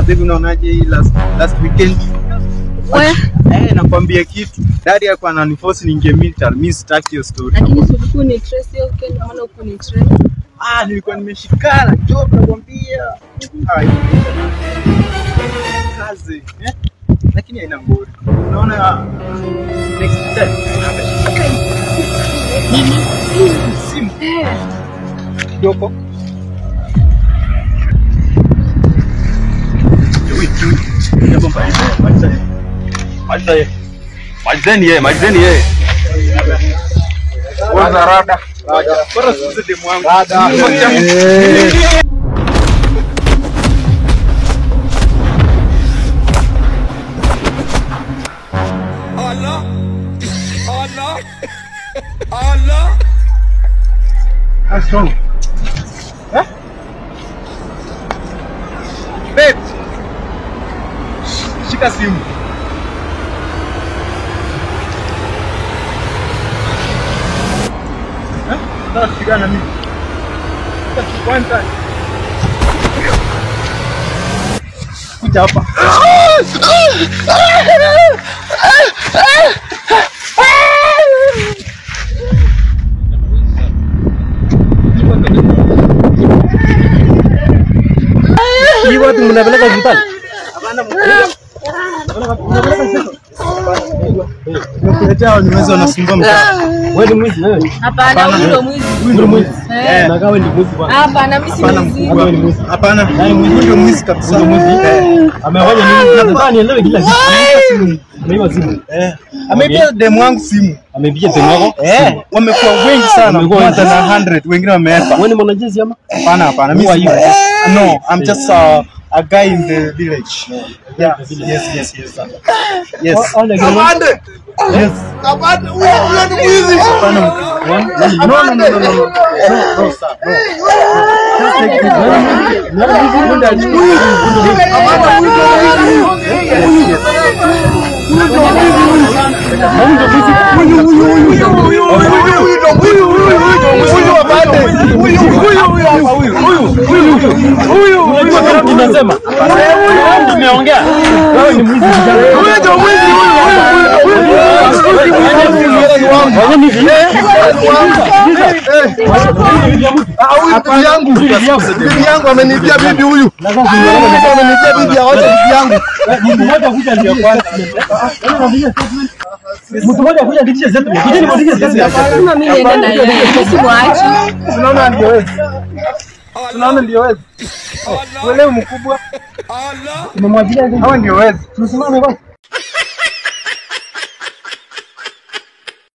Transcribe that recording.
Baadhi unaonaje hii last weekend? Nakwambia kitu. Daddy alikuwa ananiforce niingie military. Mimi sitaki hiyo story. Lakini sikuku ni stress hiyo weekend, maana uko ni stress. Nilikuwa nimeshikana job nakwambia. Kazi, lakini haina ngori. Unaona next time simu. Dopo. Majzeni ye. Kwanza rada. Bora sisi demu wangu. Rada. Allah. That's strong. Babe. Shika simu. Sasa kupigana mimi. Kwanza. Kuja hapa. Hii watu mnapeleka hospitali? Hapana, mnapeleka hospitali. Nimekuletea wanyeweza wanasumbua mtaa. Wewe ni mwizi wewe? Hapana, wewe ndio mwizi. Wewe ndio mwizi. Na gawe ni mwizi bwana. Hapana, mimi si mwizi. Hapana. Yaani mwizi ndio mwizi kabisa. Mwizi. Amefanya nini? Nataka nielewe kila kitu. Ameiba simu. Ameibia demu wangu simu. Ameibia demu wako? Wamekuwa wengi sana. More than 100. Wengine wameepa. Wewe ni mwanajeshi ama? Hapana. Mimi si. No, I'm just a guy in the village. Yeah. Yes. Yes. Kabande. Yes. Kabande. Huyo ni mwizi. Hapana. No, sir. No. Just take it. Unasema nimeongea wewe ni mwizi wewe ndio mwizi bibi yangu amenibia bibi huyu amenibia bibi awacha bibi yangu mtu mmoja kuja ndio kwanza mtu mmoja kuja ndiye zetu kujeni mmoja zetu kama mimi nenda na yeye usimwache tunaona ndio wewe tunaona ndio wewe wewe mkubwa umemwagilia hawa ndio wewe tusimame basi